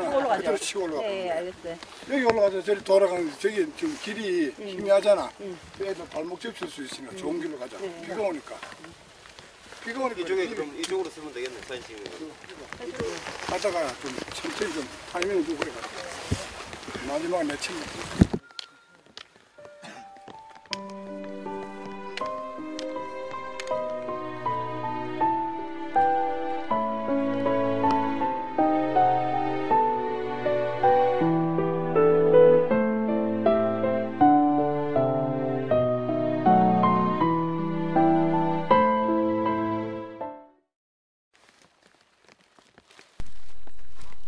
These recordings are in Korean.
그러면은 올라가죠. 그대로 치고 올라가. 예, 알겠어요. 여기 올라가서 저리 돌아가는 저기 지금 길이 희미하잖아. 애들 발목 접힐 수 있으니까 좋은 길로 가자. 비가 오니까. 비가 오니까 이쪽에 그럼 이쪽으로 쓰면 되겠네, 사진 찍는 거. 가다가 좀 천천히 좀 타이밍을 두고 그래 가자. 마지막에 내 친구.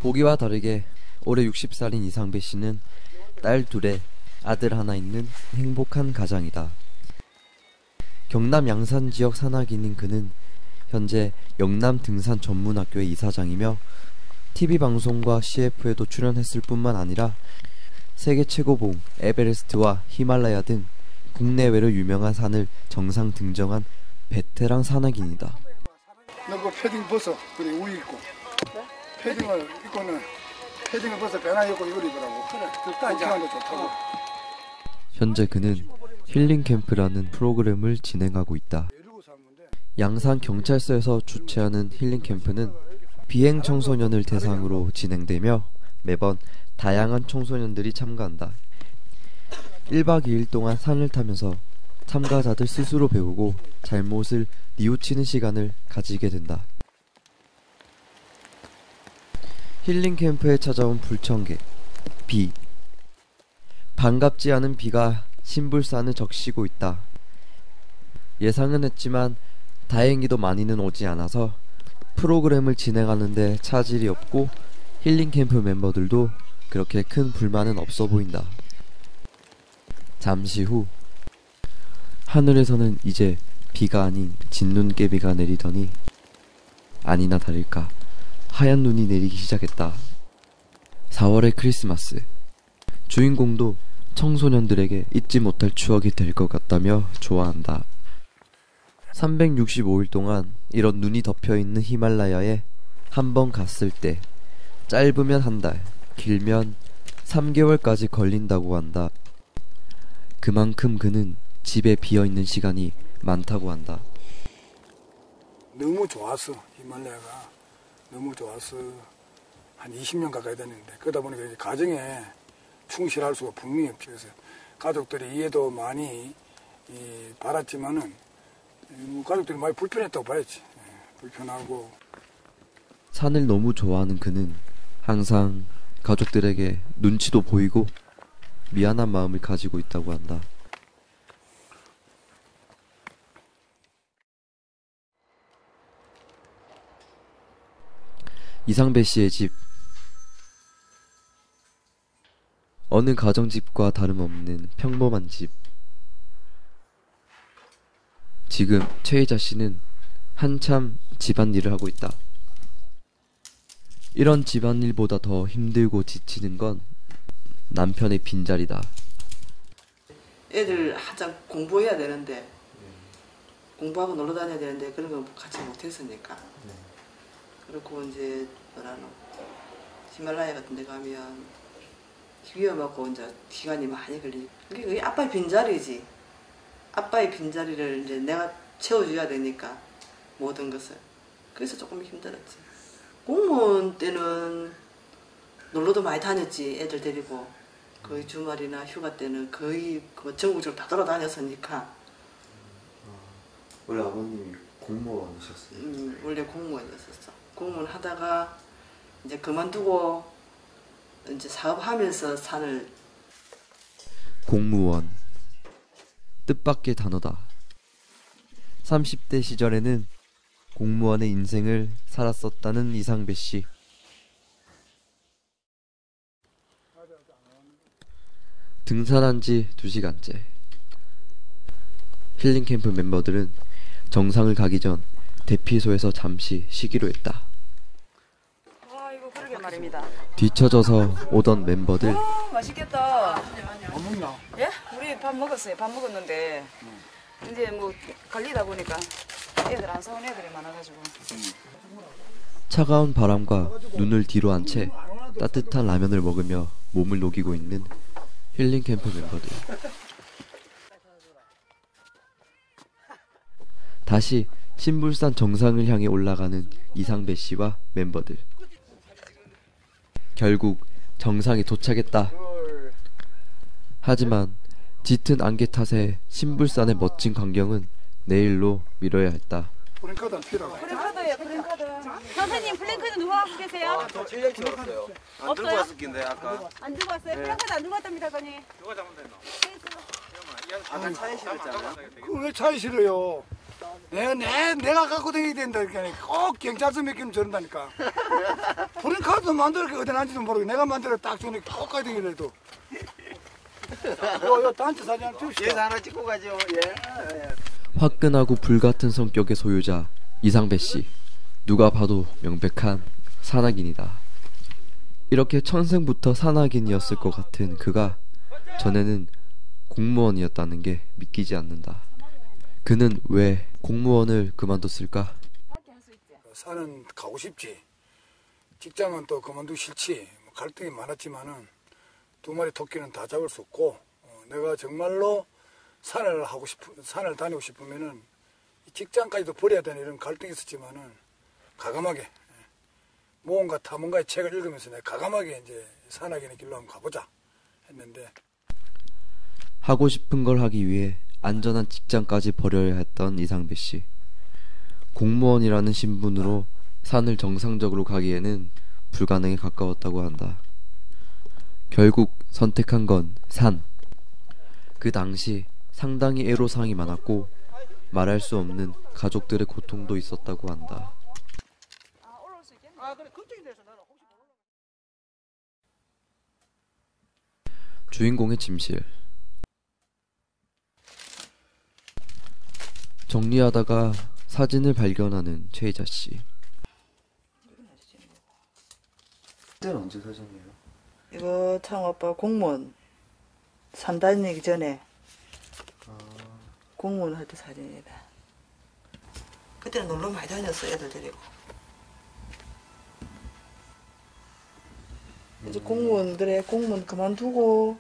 보기와 다르게 올해 60살인 이상배 씨는 딸 둘에 아들 하나 있는 행복한 가장이다. 경남 양산 지역 산악인인 그는 현재 영남 등산 전문학교의 이사장이며 TV방송과 CF에도 출연했을 뿐만 아니라 세계 최고봉 에베레스트와 히말라야 등 국내외로 유명한 산을 정상 등정한 베테랑 산악인이다. 너 그 패딩 벗어. 그래 우유 입고. 패딩을 입고는 패딩을 벗어 배나 입고 이걸 입으라고. 그래. 그까지 하는 게 좋다고. 현재 그는 힐링 캠프라는 프로그램을 진행하고 있다. 양산 경찰서에서 주최하는 힐링 캠프는 비행 청소년을 대상으로 진행되며 매번 다양한 청소년들이 참가한다. 1박 2일 동안 산을 타면서 참가자들 스스로 배우고 잘못을 뉘우치는 시간을 가지게 된다. 힐링 캠프에 찾아온 불청객, 비. 반갑지 않은 비가 신불산을 적시고 있다. 예상은 했지만 다행히도 많이는 오지 않아서 프로그램을 진행하는데 차질이 없고 힐링 캠프 멤버들도 그렇게 큰 불만은 없어 보인다. 잠시 후 하늘에서는 이제 비가 아닌 진눈깨비가 내리더니 아니나 다를까 하얀 눈이 내리기 시작했다. 4월의 크리스마스. 주인공도 청소년들에게 잊지 못할 추억이 될 것 같다며 좋아한다. 365일 동안 이런 눈이 덮여있는 히말라야에 한 번 갔을 때 짧으면 한 달, 길면 3개월까지 걸린다고 한다. 그만큼 그는 집에 비어있는 시간이 많다고 한다. 너무 좋았어. 히말라야가 너무 좋았어. 한 20년 가까이 됐는데 그러다 보니까 이제 가정에 충실할 수가 분명히 없어서 가족들이 이해도 많이 바랐지만은 가족들이 많이 불편했다고 봐야지. 불편하고. 산을 너무 좋아하는 그는 항상 가족들에게 눈치도 보이고 미안한 마음을 가지고 있다고 한다. 이상배 씨의 집. 어느 가정집과 다름없는 평범한 집. 지금 최희자 씨는 한참 집안일을 하고 있다. 이런 집안일보다 더 힘들고 지치는 건 남편의 빈자리다. 애들 한창 공부해야 되는데 공부하고 놀러 다녀야 되는데 그런 거 같이 못했으니까. 그렇고 이제 뭐라노 히말라야 같은 데 가면 위험하고 이제 기간이 많이 걸리고 그게 아빠의 빈자리지. 아빠의 빈자리를 이제 내가 채워줘야 되니까 모든 것을. 그래서 조금 힘들었지. 공무원 때는 놀러도 많이 다녔지. 애들 데리고 거의 주말이나 휴가 때는 거의 전국적으로 다 돌아다녔으니까. 원래 아버님이 공무원이셨어요? 원래 공무원이었었어. 공무원 하다가 이제 그만두고 이제 사업하면서 산을. 공무원. 뜻밖의 단어다. 30대 시절에는 공무원의 인생을 살았었다는 이상배 씨. 등산한 지 2시간째. 힐링 캠프 멤버들은 정상을 가기 전 대피소에서 잠시 쉬기로 했다. 이거 그러게 말입니다. 뒤처져서 오던 멤버들. 맛있겠다. 안 먹나? 예? 우리 밥 먹었어요. 밥 먹었는데 이제 뭐 갈리다 보니까 애들 안 사온 애들이 많아가지고. 차가운 바람과 눈을 뒤로 한 채 따뜻한 라면을 먹으며 몸을 녹이고 있는 힐링 캠프 멤버들. 다시 신불산 정상을 향해 올라가는 이상배 씨와 멤버들. 결국 정상에 도착했다. 하지만 짙은 안개 탓에 신불산의 멋진 광경은 내일로 미뤄야 했다. 프랭카드 필요하고. 프랭카드예요, 프랭카드. 선생님, 플랭카드 누가 갖고 계세요? 저 1년치 없어요. 안 들고 왔을 낀데 아까. 안 들고 왔어요? 플랭카드 안 들고 왔답니다, 건이. 누가 잘못됐노? 아까 차에 실었잖아요. 그걸 왜 차에 실어요? 내가 갖고 다니야 된다니까. 꼭 경찰서 맡기면 저런다니까. 프랭카드 만들어 게 어디 난지도 모르고 내가 만들어 딱 주니까 꼭 가야 되길래도. 요 단체 사진 하나 찍읍시다. 얘도 하나 찍고 가죠. 예. 화끈하고 불같은 성격의 소유자 이상배 씨. 누가 봐도 명백한 산악인이다. 이렇게 천생부터 산악인이었을 것 같은 그가 전에는 공무원이었다는 게 믿기지 않는다. 그는 왜 공무원을 그만뒀을까? 산은 가고 싶지. 직장은 또 그만두기 싫지. 갈등이 많았지만은 두 마리 토끼는 다 잡을 수 없고 내가 정말로 산을 다니고 싶으면은 직장까지도 버려야 되는 이런 갈등이 있었지만은 가감하게 모험가 탐험가의 책을 읽으면서 내가 가감하게 이제 산악인의 길로 한번 가보자 했는데 하고 싶은 걸 하기 위해 안전한 직장까지 버려야 했던 이상배 씨. 공무원이라는 신분으로 산을 정상적으로 가기에는 불가능에 가까웠다고 한다. 결국 선택한 건 산. 그 당시 상당히 애로사항이 많았고 말할 수 없는 가족들의 고통도 있었다고 한다. 주인공의 침실. 정리하다가 사진을 발견하는 최희자 씨. 그때는 언제 사진이에요? 이거 창오빠 공무원 산 다니기 전에 공무원 할 때 사진이다. 그때는 놀러 많이 다녔어, 애들 데리고. 이제 공무원 그만두고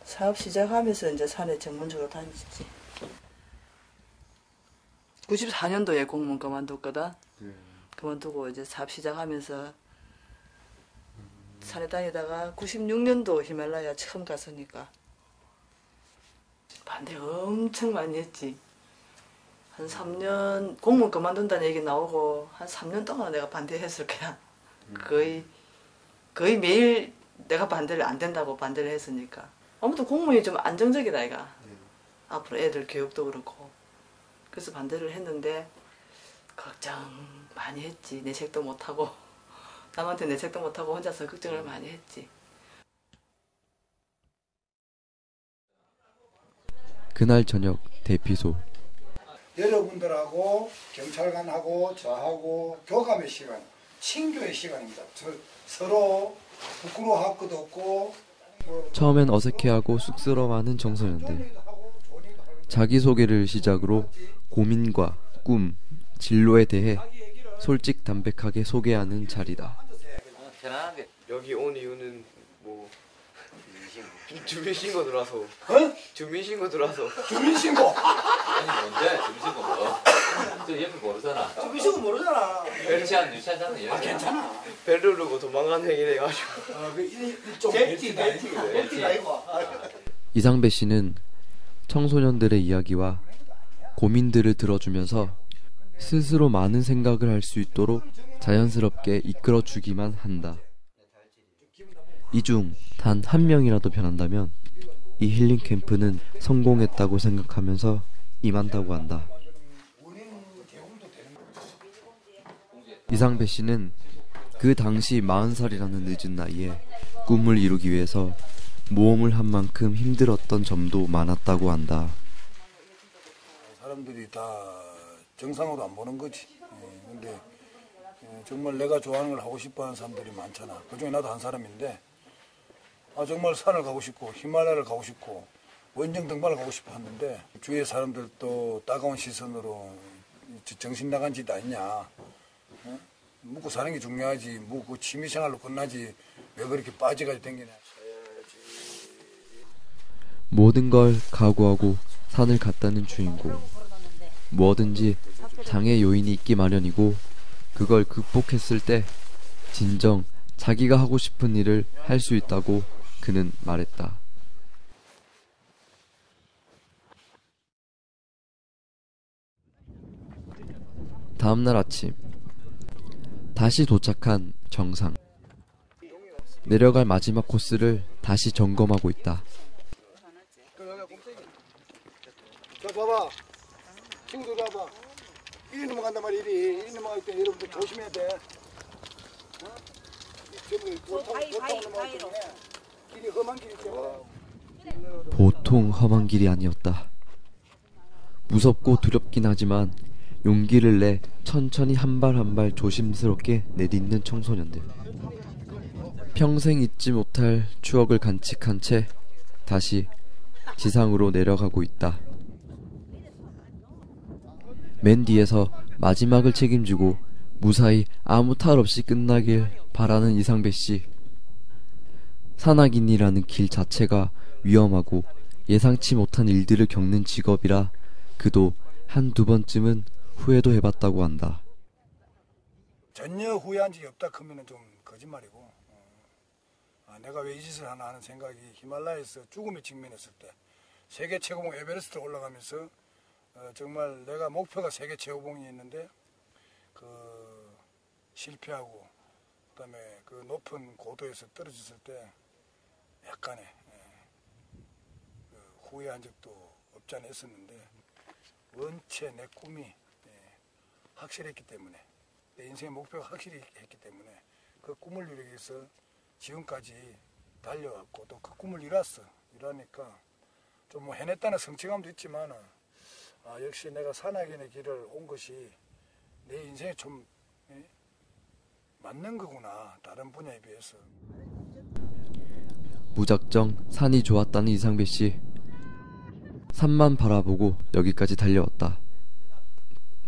사업 시작하면서 이제 산에 전문적으로 다녔지. 94년도에 공무원 그만뒀거든. 그만두고 이제 사업 시작하면서 산에 다니다가 96년도 히말라야 처음 갔으니까 반대 엄청 많이 했지. 한 3년 공무원 그만둔다는 얘기 나오고 한 3년 동안 내가 반대했을 거야. 거의 매일 내가 반대를 안 된다고 반대를 했으니까. 아무튼 공무원이 좀 안정적이다 이가. 앞으로 애들 교육도 그렇고. 그래서 반대를 했는데 걱정 많이 했지. 내색도 못하고 남한테 내색도 못하고 혼자서 걱정을 많이 했지. 그날 저녁 대피소. 여러분들하고 경찰관하고 저하고 교감의 시간, 친교의 시간입니다. 서로 부끄러워할 것도 없고 처음엔 어색해하고 쑥스러워하는 청소년들. 자기소개를 시작으로 고민과 꿈, 진로에 대해 솔직담백하게 소개하는 자리다. 편안하게. 여기 온 이유는 뭐 주민신고 들어와서. 주민신고 들어와서. 주민신고. 아니 뭔데? 주민신고 뭐? 저 옆에 모르잖아. 주민신고 모르잖아. 유치한 유치하잖아. 괜찮아. 벨 누르고 도망가는 얘기를 해가지고. 좀 벨티가 아니고. 이상배 씨는 청소년들의 이야기와 고민들을 들어주면서 스스로 많은 생각을 할 수 있도록 자연스럽게 이끌어주기만 한다. 이 중 단 한 명이라도 변한다면 이 힐링 캠프는 성공했다고 생각하면서 임한다고 한다. 이상배 씨는 그 당시 40살이라는 늦은 나이에 꿈을 이루기 위해서 모험을 한 만큼 힘들었던 점도 많았다고 한다. 사람들이 다 정상으로 안 보는 거지. 근데 정말 내가 좋아하는 걸 하고 싶어하는 사람들이 많잖아. 그중에 나도 한 사람인데 정말 산을 가고 싶고 히말라야를 가고 싶고 원정 등반을 가고 싶어 하는데 주위의 사람들도 따가운 시선으로 정신 나간 짓 아니냐. 먹고 사는 게 중요하지. 뭐 그 취미생활로 끝나지. 왜 그렇게 빠져가지고 댕기냐. 모든 걸 각오하고 산을 갔다는 주인공. 뭐든지 장애 요인이 있기 마련이고 그걸 극복했을 때 진정 자기가 하고 싶은 일을 할 수 있다고 그는 말했다. 다음날 아침 다시 도착한 정상. 내려갈 마지막 코스를 다시 점검하고 있다. 자 봐봐. 친구들 봐봐. 이리 넘어간단 말이야. 이리 넘어갈 때 여러분들 조심해야 돼. 길이 험한 길이 있잖아. 보통 험한 길이 아니었다. 무섭고 두렵긴 하지만 용기를 내 천천히 한 발 한 발 조심스럽게 내딛는 청소년들. 평생 잊지 못할 추억을 간직한 채 다시 지상으로 내려가고 있다. 맨 뒤에서 마지막을 책임지고 무사히 아무 탈 없이 끝나길 바라는 이상배 씨. 산악인이라는 길 자체가 위험하고 예상치 못한 일들을 겪는 직업이라 그도 한두 번쯤은 후회도 해봤다고 한다. 전혀 후회한 적이 없다 하면 좀 거짓말이고, 내가 왜 이 짓을 하나 하는 생각이 히말라야에서 죽음에 직면했을 때 세계 최고봉 에베레스트 올라가면서 정말 내가 목표가 세계 최고봉이었는데 그 실패하고 그다음에 그 높은 고도에서 떨어졌을 때 약간의 후회한 적도 없지 않아 있었는데 원체 내 꿈이 확실했기 때문에 내 인생의 목표가 확실히 했기 때문에 그 꿈을 이루기 위해서 지금까지 달려왔고 또 그 꿈을 이루니까 좀 뭐 해냈다는 성취감도 있지만 역시 내가 산악인의 길을 온 것이 내 인생에 좀 맞는 거구나 다른 분야에 비해서. 무작정 산이 좋았다는 이상배 씨. 산만 바라보고 여기까지 달려왔다.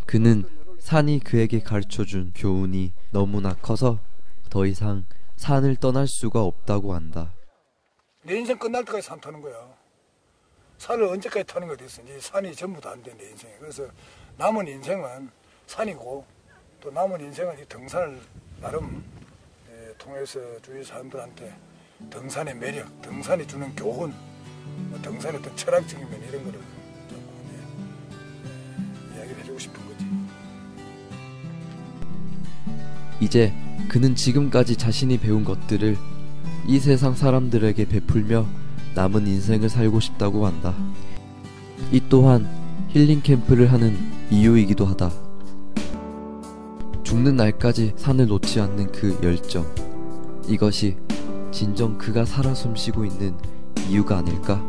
그는 산이 그에게 가르쳐준 교훈이 너무나 커서 더 이상 산을 떠날 수가 없다고 한다. 내 인생 끝날 때까지 산 타는 거야. 산을 언제까지 타는 게 어딨어. 이제 산이 전부 다 안 돼, 내 인생에. 그래서 남은 인생은 산이고 또 남은 인생은 이 등산을 나름 통해서 주위 사람들한테 등산의 매력, 등산이 주는 교훈, 등산의 어떤 철학적인 면 이런 거를 자꾸 이야기를 해주고 싶은 거지. 이제 그는 지금까지 자신이 배운 것들을 이 세상 사람들에게 베풀며 남은 인생을 살고 싶다고 한다. 이 또한 힐링 캠프를 하는 이유이기도 하다. 죽는 날까지 산을 놓지 않는 그 열정. 이것이 진정 그가 살아 숨쉬고 있는 이유가 아닐까?